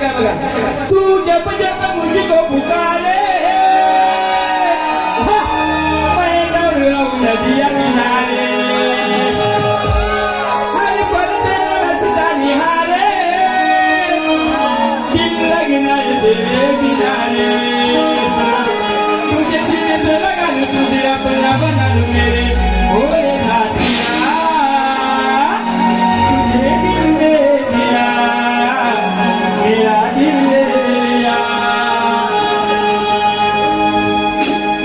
काय बघा तू जप जप मुझको पुकारे मैं डर रहूं नदिया किनारे हर पल तेरा रास्ता निहारे दिल लगना है तेरे बिना रे तुझे सीने से लगा लूं तुझे अपना बना लूं मेरे ओए साथिया तुझे दिल दे दिया मेरा दिल दे दिया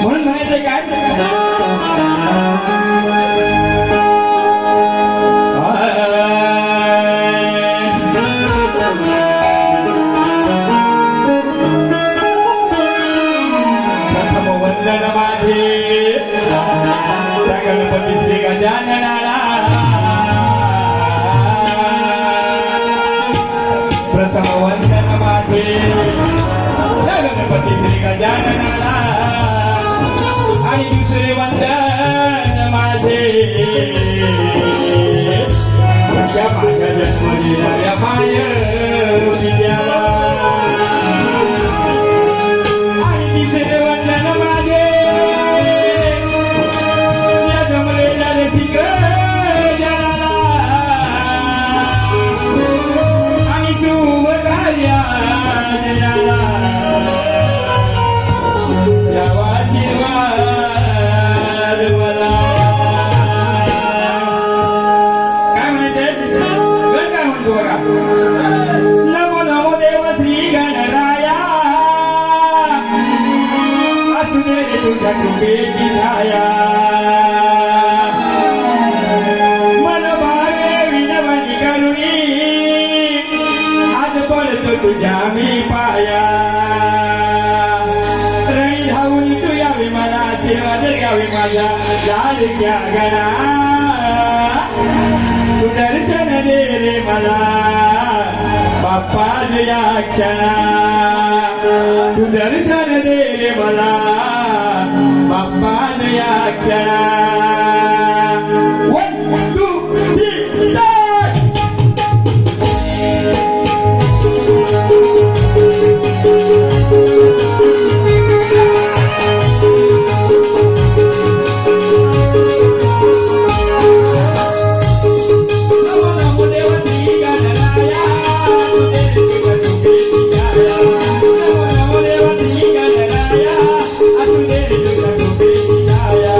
म्हणून म्हणायचं काय प्रथम वंदन माझे त्या गणपती श्री गजाननाला प्रथम वंदन माझे त्या गणपती श्री गजाननाला आणि दुसरे वंदन माझे त्या माझ्या जन्म दिलेल्या मायरूपियाला आणि तिसरे वंदन माझे या जमलेल्या रसिक जनाला आणि शुभकार्या जयाला यावा आशीर्वाद मला काय म्हणते गण काय म्हणतो बघा नमो नमो देव श्री गणराया असू दे रे तुझ्या कृपेची छाया मन भावे विनवणी करुणी आज पडतो तुझ्या मी पाया रणी धावून तू यावी मला आशीर्वाद घ्यावी माझ्या लाडक्या गणा तू दर्शन दे रे मला बाप्पा या क्षणा तू दर्शन दे रे मला बाप्पा या क्षणा 1 2 3 start नमो नमो देव श्री गणराया तुझे तुझ्या कृपेची छाया नमो नमो देव श्री गणराया तुझे तुझ्या कृपेची छाया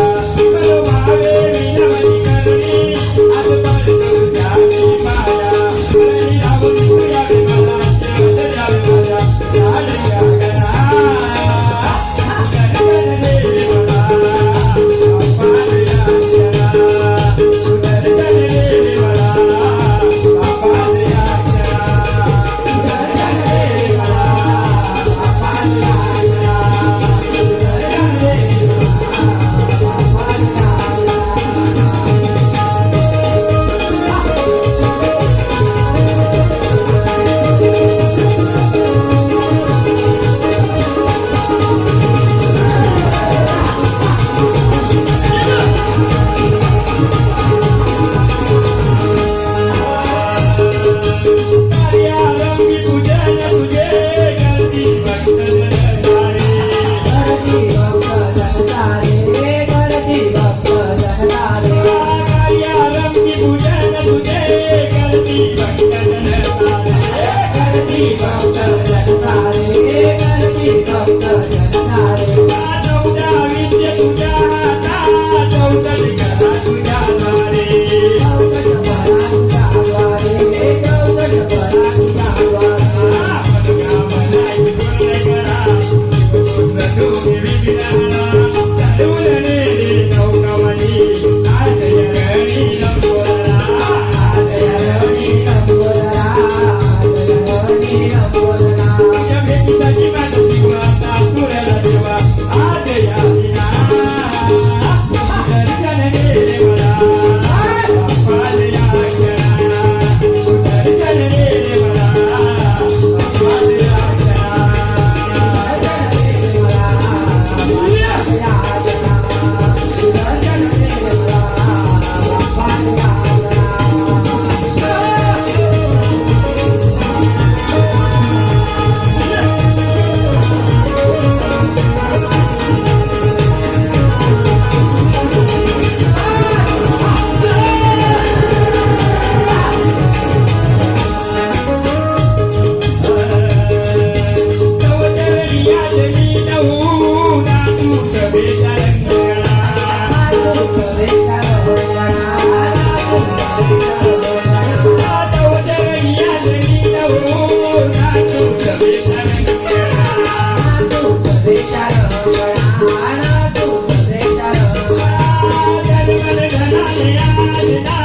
नाचना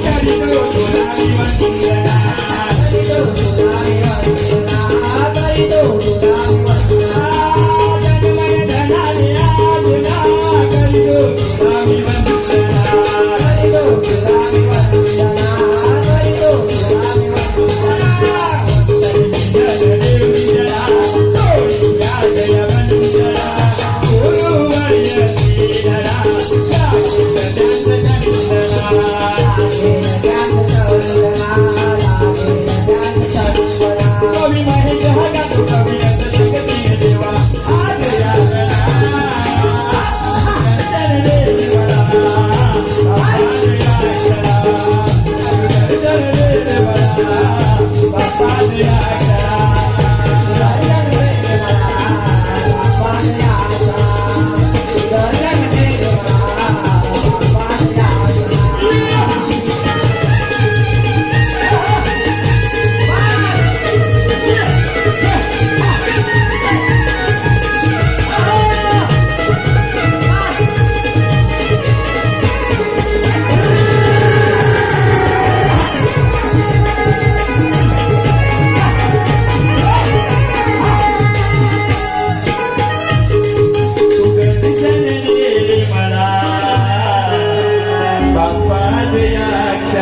करीतो तुला मी वंदना